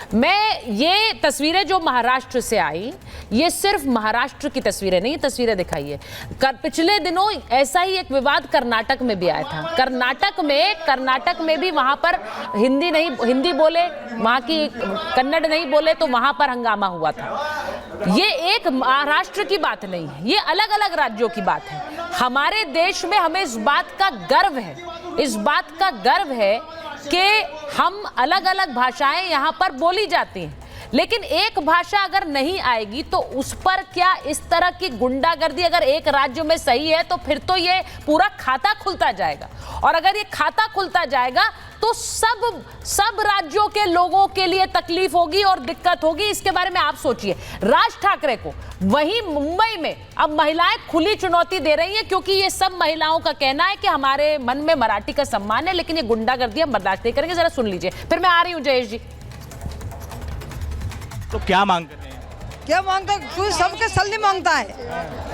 मैं ये तस्वीरें जो महाराष्ट्र से आई, ये सिर्फ महाराष्ट्र की तस्वीरें नहीं, तस्वीरें दिखाइए। पिछले दिनों ऐसा ही एक विवाद कर्नाटक में भी आया था। कर्नाटक में भी वहां पर हिंदी बोले, वहां की कन्नड़ नहीं बोले, तो वहां पर हंगामा हुआ था। ये एक महाराष्ट्र की बात नहीं है, ये अलग अलग राज्यों की बात है। हमारे देश में हमें इस बात का गर्व है कि हम अलग अलग भाषाएं यहां पर बोली जाती हैं, लेकिन एक भाषा अगर नहीं आएगी तो उस पर क्या इस तरह की गुंडागर्दी अगर एक राज्य में सही है तो फिर तो ये पूरा खाता खुलता जाएगा, और अगर ये खाता खुलता जाएगा तो सब राज्यों के लोगों के लिए तकलीफ होगी और दिक्कत होगी। इसके बारे में आप सोचिए। राज ठाकरे को वहीं मुंबई में अब महिलाएं खुली चुनौती दे रही हैं, क्योंकि ये सब महिलाओं का कहना है कि हमारे मन में मराठी का सम्मान है, लेकिन ये गुंडागर्दी हम बर्दाश्त नहीं करेंगे। जरा सुन लीजिए, फिर मैं आ रही हूं जयेश जी। तो क्या मांग कर रहे हैं? क्या मांगता है? सबके सल्ली मांगता है।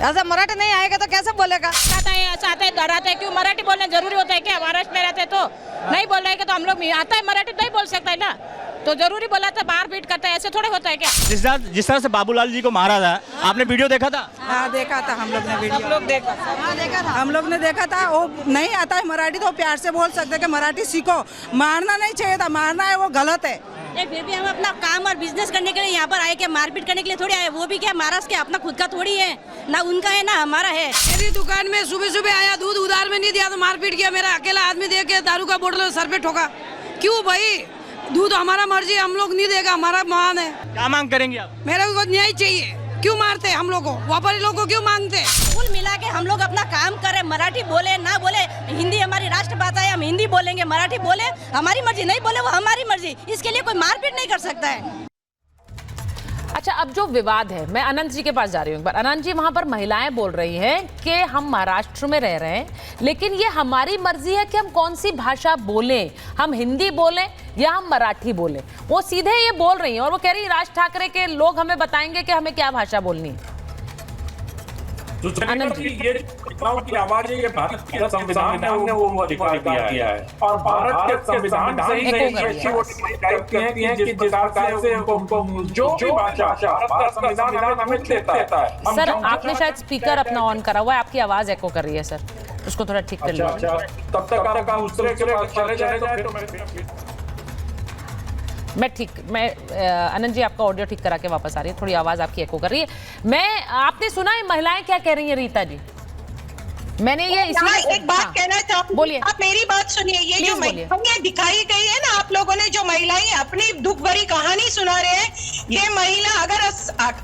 ऐसा मराठी नहीं आएगा तो कैसे बोलेगा? ऐसा आता है डराते हैं, क्यों मराठी बोलना जरूरी होता है क्या? महाराष्ट्र में रहते तो नहीं बोल रहे कि तो हम लोग आता है मराठी नहीं बोल सकता है ना, तो जरूरी बोला था, मार पीट करता है, ऐसे थोड़े होता है क्या? जिस तरह से बाबूलाल जी को मारा था, आपने वीडियो देखा था? हाँ देखा था, हम लोग ने वीडियो देखा था। हम लोग ने देखा था। वो नहीं आता है मराठी तो प्यार से बोल सकते कि मराठी सीखो। मारना नहीं चाहिए था, मारना है वो गलत है। फिर भी हम अपना काम और बिजनेस करने के लिए यहाँ पर आए, क्या मारपीट करने के लिए थोड़ी आए? वो भी क्या महाराष्ट्र के अपना खुद का थोड़ी है ना, उनका है ना हमारा है। मेरी दुकान में सुबह आया, दूध उधार में नहीं दिया तो मारपीट किया। मेरा अकेला आदमी देख के दारू का बोतल सर पे ठोका। क्यों भाई? दूध हमारा मर्जी, हम लोग नहीं देगा, हमारा मान है। क्या मांग करेंगे आप? मेरे को न्याय चाहिए। क्यों मारते हम लोग को? व्यापारी लोग को क्यों मांगते? कुल मिला के हम लोग अपना काम करें, मराठी बोले ना बोले, हिंदी हमारी राष्ट्र भाषा है, हम हिंदी बोलेंगे, मराठी बोले हमारी मर्जी, नहीं बोले वो हमारी मर्जी। इसके लिए कोई मारपीट नहीं कर सकता है। अच्छा, अब जो विवाद है, मैं अनंत जी के पास जा रही हूँ एक बार। अनंत जी, वहां पर महिलाएं बोल रही हैं कि हम महाराष्ट्र में रह रहे हैं, लेकिन ये हमारी मर्जी है कि हम कौन सी भाषा बोलें, हम हिंदी बोलें या हम मराठी बोलें। वो सीधे ये बोल रही हैं, और वो कह रही राज ठाकरे के लोग हमें बताएंगे कि हमें क्या भाषा बोलनी है। आनंद जी, ये महिलाओं की आवाज है, ये भारत के संविधान ने वो अधिकार दिया है, और भारत के संविधान से ही वो कहती हैं कि जिस प्रकार से उनको जो भी भाषा भारत का संविधान हमें देता है। सर, आपने शायद स्पीकर अपना ऑन करा हुआ है, आपकी आवाज एको कर रही है सर, उसको थोड़ा ठीक कर लीजिए। तब तक आप दूसरे के पास चले जाए तो मैं आनंद जी आपका ऑडियो ठीक करा के वापस आ रही है, थोड़ी आवाज आपकी एको कर रही है। आपने सुना है महिलाएं क्या कह रही हैं? रीता जी, मैंने ये एक बात कहना चाहूंगी। बोलिए। आप मेरी बात सुनिए। ये जो महिलाएं दिखाई गई है ना, आप लोगों ने जो महिलाएं अपनी दुख भरी कहानी सुना रहे हैं, ये महिला अगर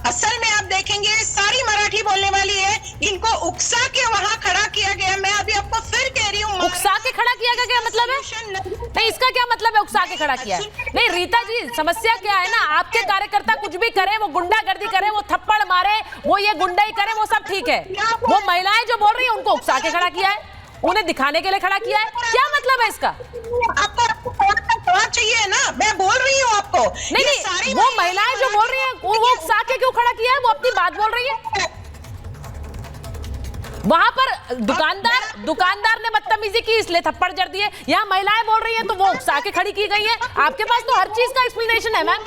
असल में आप देखेंगे सारी मराठी बोलने वाली है। इनको उकसा के वहाँ खड़ा किया गया। मैं अभी आपको फिर कह रही हूँ, उकसा के खड़ा किया गया क्या मतलब है? नहीं, इसका क्या मतलब है उकसा के खड़ा किया है? नहीं रीता जी, समस्या क्या है ना, आपके कार्यकर्ता कुछ भी करें, वो गुंडागर्दी करें, वो थप्पड़ मारे, वो ये गुंडाई करे, वो सब ठीक है। वो महिलाएं जो बोल रही है उनको उकसा के खड़ा किया है, उन्हें दिखाने के लिए खड़ा किया है, क्या मतलब है इसका? आपको चाहिए ना, मैं बोल रही हूँ आपको। नहीं, वो महिलाएं जो बोल रही है वो उकसा के क्यों खड़ा किया है? वो अपनी बात बोल रही है। वहां पर दुकानदार ने बदतमीजी की, इसलिए थप्पड़ जड़ दिए। यहाँ महिलाएं बोल रही हैं तो वो उकसा के खड़ी की गई है। आपके पास तो हर चीज का एक्सप्लेनेशन है मैम।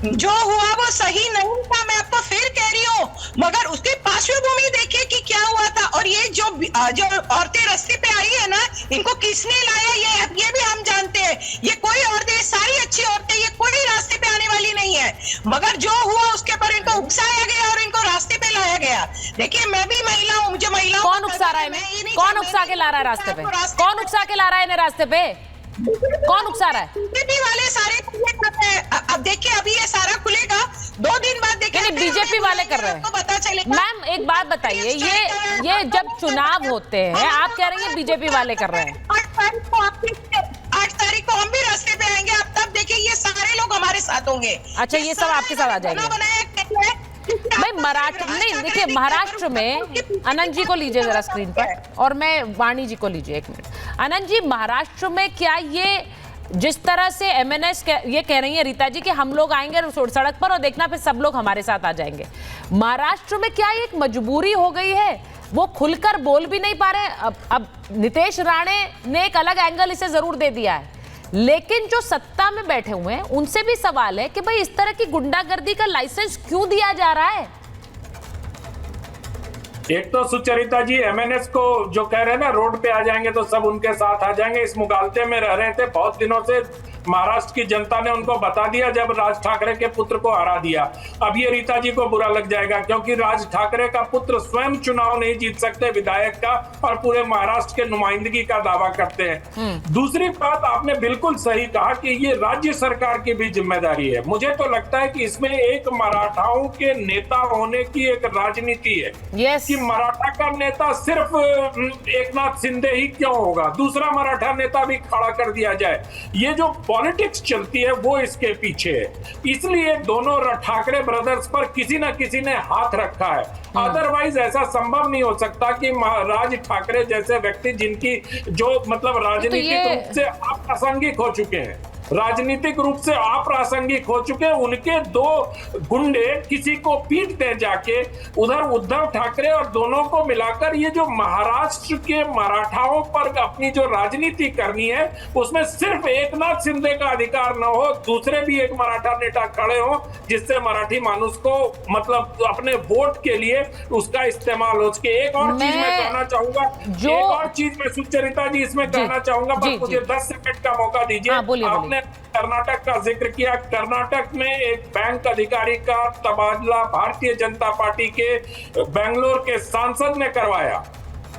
जो हुआ वो सही नहीं था, मैं आपको फिर कह रही हूँ, मगर उसकी पार्श्वभूमि देखिए कि क्या हुआ था। और ये जो औरतें रास्ते पे आई है ना, इनको किसने लाया ये भी हम जानते हैं। ये कोई औरतें, सारी अच्छी औरतें, ये कोई रास्ते पे आने वाली नहीं है, मगर जो हुआ उसके पर इनको उकसाया गया और इनको रास्ते पे लाया गया। देखिए, मैं भी महिला हूँ, मुझे महिलाओं कौन उकसा रहा है? कौन उकसा के ला रहा है रास्ते पे? कौन उकसा के ला रहा है इन्हें रास्ते पे? कौन उकसा रहा है? बीजेपी वाले सारे अब देखिए, अभी ये सारा खुलेगा 2 दिन बाद, देखिए बीजेपी वाले कर रहे हैं, आपको पता चलेगा। मैम एक बात बताइए, ये जब चुनाव होते हैं, आप कह रही हैं बीजेपी वाले कर रहे हैं। 8 तारीख को हम भी रास्ते पे आएंगे, आप तब देखिए ये सारे लोग हमारे साथ होंगे। अच्छा, ये सब आपके साथ आ जाएंगे। भाई मराठी नहीं, देखिए महाराष्ट्र में, अनंत जी को लीजिए जरा स्क्रीन पर, और मैं वाणी जी को लीजिए 1 मिनट। अनंत जी, महाराष्ट्र में क्या ये जिस तरह से एमएनएस ये कह रही है रीता जी कि हम लोग आएंगे सड़क पर और देखना फिर सब लोग हमारे साथ आ जाएंगे, महाराष्ट्र में क्या एक मजबूरी हो गई है? वो खुलकर बोल भी नहीं पा रहे। अब नीतीश राणे ने एक अलग एंगल इसे जरूर दे दिया है, लेकिन जो सत्ता में बैठे हुए हैं उनसे भी सवाल है कि भाई इस तरह की गुंडागर्दी का लाइसेंस क्यों दिया जा रहा है? एक तो सुचरिता जी एमएनएस को जो कह रहे हैं ना रोड पे आ जाएंगे तो सब उनके साथ आ जाएंगे, इस मुगालते में रह रहे थे बहुत दिनों से। महाराष्ट्र की जनता ने उनको बता दिया जब राज ठाकरे के पुत्र को हरा दिया। अब ये रीता जी को बुरा लग जाएगा क्योंकि राज ठाकरे का पुत्र स्वयं चुनाव नहीं जीत सकते विधायक का, और पूरे महाराष्ट्र के नुमाइंदगी का दावा करते हैं। दूसरी बात आपने बिल्कुल सही कहा कि ये राज्य सरकार की भी जिम्मेदारी है। मुझे तो लगता है कि इसमें एक मराठाओं के नेता होने की एक राजनीति है। Yes. कि मराठा का नेता सिर्फ एकनाथ शिंदे ही क्यों होगा, दूसरा मराठा नेता भी खड़ा कर दिया जाए। ये जो पॉलिटिक्स चलती है वो इसके पीछे है, इसलिए दोनों ठाकरे ब्रदर्स पर किसी न किसी ने हाथ रखा है। अदरवाइज ऐसा संभव नहीं हो सकता कि राज ठाकरे जैसे व्यक्ति जिनकी जो मतलब राजनीतिक रूप से अप्रासंगिक हो चुके हैं, राजनीतिक रूप से अप्रासंगिक हो चुके हैं, उनके दो गुंडे किसी को पीटते जाके उधर उद्धव ठाकरे और दोनों को मिलाकर ये जो महाराष्ट्र के मराठाओं पर अपनी जो राजनीति करनी है उसमें सिर्फ एकनाथ शिंदे का अधिकार न हो, दूसरे भी एक मराठा नेता खड़े हो जिससे मराठी मानुष को मतलब अपने वोट के लिए उसका इस्तेमाल हो सके। एक और चीज मैं कहना चाहूंगा, एक और चीज मैं सुचरिता जी इसमें कहना चाहूंगा, पर मुझे 10 सेकंड का मौका दीजिए। आपने कर्नाटक का जिक्र किया, कर्नाटक में एक बैंक अधिकारी का तबादला भारतीय जनता पार्टी के बेंगलोर के सांसद ने करवाया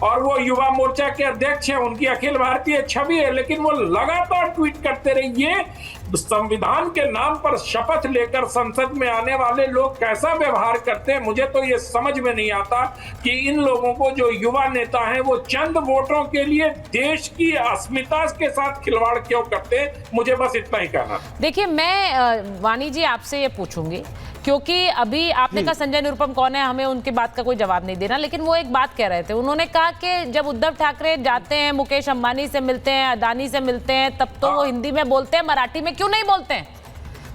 और वो युवा मोर्चा के अध्यक्ष हैं, उनकी अखिल भारतीय छवि है, लेकिन वो लगातार ट्वीट करते रहे। ये संविधान के नाम पर शपथ लेकर संसद में आने वाले लोग कैसा व्यवहार करते हैं, मुझे तो ये समझ में नहीं आता कि इन लोगों को जो युवा नेता हैं वो चंद वोटों के लिए देश की अस्मिता के साथ खिलवाड़ क्यों करते हैं। मुझे बस इतना ही कहना। देखिए मैं वाणी जी आपसे ये पूछूंगी क्योंकि अभी आपने कहा संजय निरुपम कौन है, हमें उनकी बात का कोई जवाब नहीं देना, लेकिन वो एक बात कह रहे थे, उन्होंने कहा कि जब उद्धव ठाकरे जाते हैं मुकेश अंबानी से मिलते हैं, अदानी से मिलते हैं, तब तो वो हिंदी में बोलते हैं, मराठी में क्यों नहीं बोलते हैं?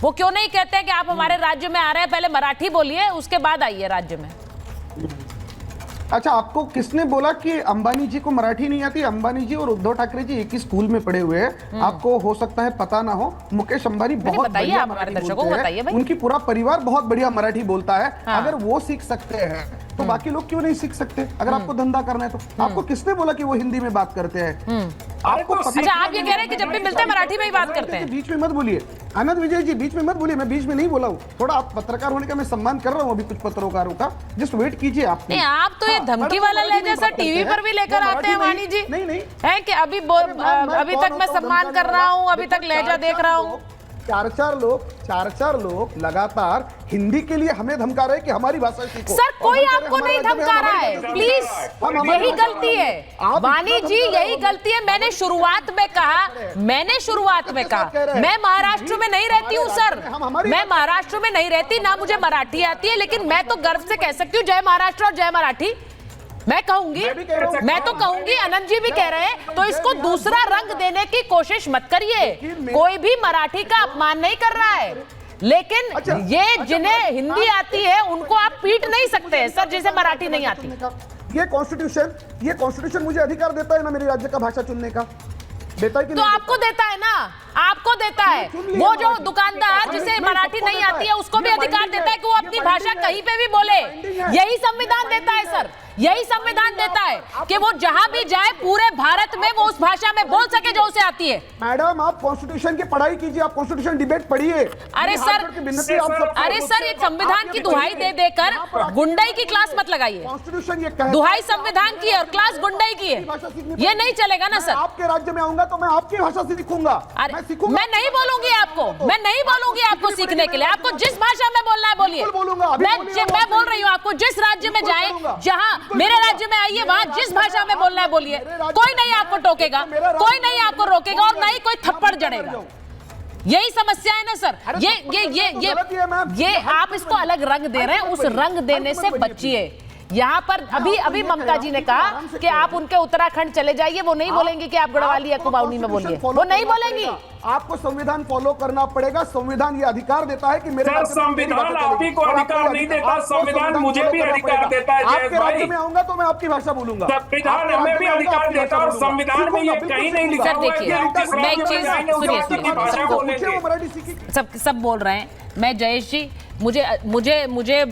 वो क्यों नहीं कहते हैं कि आप हमारे राज्य में आ रहे हैं पहले मराठी बोलिए उसके बाद आइए राज्य में? अच्छा, आपको किसने बोला कि अंबानी जी को मराठी नहीं आती? अंबानी जी और उद्धव ठाकरे जी एक ही स्कूल में पढ़े हुए हैं, आपको हो सकता है पता ना हो। मुकेश अंबानी बहुत बढ़िया मराठी बोलते हैं, उनकी पूरा परिवार बहुत बढ़िया मराठी बोलता है। अगर वो सीख सकते हैं तो बाकी लोग क्यों नहीं सीख सकते? अगर आपको धंधा करना है तो आपको किसने बोला कि वो हिंदी में बात करते हैं? आपको अच्छा, आप ये कह रहे हैं कि जब भी मिलते हैं मराठी में ही बात करते हैं? बीच में मत बोलिए आनंद विजय जी, बीच में मत बोलिए, मैं बीच में नहीं बोला हूँ। थोड़ा आप पत्रकार होने का मैं सम्मान कर रहा हूँ अभी कुछ पत्रकारों का, जस्ट वेट कीजिए। आप आप तो ये धमकी वाला लहजा सर टीवी पर भी लेकर आते हैं वाणी जी। नहीं है कि अभी तक मैं सम्मान कर रहा हूँ, अभी तक लहजा देख रहा हूँ। चार लोग लगातार हिंदी के लिए हमें धमका रहे कि हमारी भाषा सीखो। सर कोई आपको नहीं धमका रहा है, प्लीज यही गलती है वाणी जी, यही गलती है। मैंने शुरुआत में कहा मैं महाराष्ट्र में नहीं रहती हूँ सर, मैं महाराष्ट्र में नहीं रहती, ना मुझे मराठी आती है, लेकिन मैं तो गर्व से कह सकती हूँ जय महाराष्ट्र और जय मराठी। मैं कहूंगी, मैं तो कहूंगी, आनंद जी भी कह रहे हैं, तो इसको दूसरा रंग देने की कोशिश मत करिए। कोई भी मराठी का अपमान नहीं कर रहा है, लेकिन ये जिन्हें हिंदी आती है उनको आप पीट नहीं सकते सर, जिसे मराठी नहीं आती। ये कॉन्स्टिट्यूशन मुझे अधिकार देता है ना मेरे राज्य का भाषा चुनने का, देता है कि तो आपको देता है ना, आपको देता है। वो जो दुकानदार जिसे मराठी नहीं आती है उसको भी अधिकार देता है कि वो अपनी भाषा कहीं पे भी बोले। यही संविधान देता है सर, यही संविधान देता है कि वो जहां भी जाए पूरे भारत में वो उस भाषा में बोल सके जो उसे आती है। मैडम आप कॉन्स्टिट्यूशन की पढ़ाई कीजिए, आप कॉन्स्टिट्यूशन डिबेट पढ़िए। अरे सर ये संविधान की दुहाई दे देकर गुंडाई की क्लास मत लगाइए। कॉन्स्टिट्यूशन ये कहता है दुहाई संविधान की और क्लास गुंडाई की है, ये नहीं चलेगा ना सर। आपके राज्य में आऊंगा तो मैं आपकी भाषा सीखूंगा। मैं नहीं बोलूंगी आपको, मैं नहीं बोलूंगी आपको सीखने के लिए। आपको जिस भाषा में बोलना है बोलिए। मैं बोल रही हूँ आपको जिस राज्य में जाए, जहाँ मेरे राज्य में आइए, वहां जिस भाषा में बोलना है बोलिए, कोई नहीं आपको टोकेगा, कोई नहीं आपको रोकेगा और ना ही कोई थप्पड़ जड़ेगा। यही समस्या है ना सर। ये आप इसको अलग रंग दे रहे हैं, उस रंग देने से बचिए। यहाँ पर अभी ममता जी ने कहा कि आप उनके उत्तराखंड चले जाइए, वो नहीं बोलेंगे कि आप गढ़वाली या कुमाऊनी में बोलिए, वो नहीं बोलेंगी। आपको संविधान फॉलो करना पड़ेगा। संविधान ये अधिकार देता है कि मेरे सर, संविधान आप ही को अधिकार नहीं देता, संविधान मुझे भी अधिकार देता है। आपके राज्य में आऊंगा तो मैं आपकी भाषा बोलूंगा। संविधान हमें भी अधिकार देता है और संविधान में ये कहीं नहीं लिखा हुआ है कि हम किस राज्य में जाएंगे उस राज्य की भाषा बोलेंगे। सब बोल रहे हैं। मैं जयेश जी, मुझे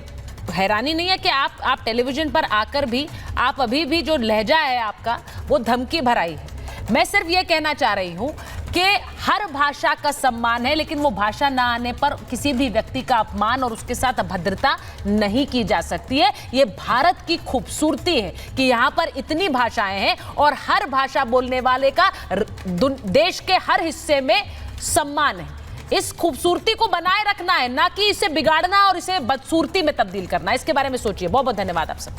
हैरानी नहीं है कि आप टेलीविजन पर आकर भी आप अभी भी जो लहजा है आपका वो धमकी भराई है। मैं सिर्फ ये कहना चाह रही हूं कि हर भाषा का सम्मान है, लेकिन वो भाषा ना आने पर किसी भी व्यक्ति का अपमान और उसके साथ अभद्रता नहीं की जा सकती है। ये भारत की खूबसूरती है कि यहाँ पर इतनी भाषाएं हैं और हर भाषा बोलने वाले का देश के हर हिस्से में सम्मान है। इस खूबसूरती को बनाए रखना है, ना कि इसे बिगाड़ना और इसे बदसूरती में तब्दील करना। इसके बारे में सोचिए। बहुत बहुत धन्यवाद आप सब।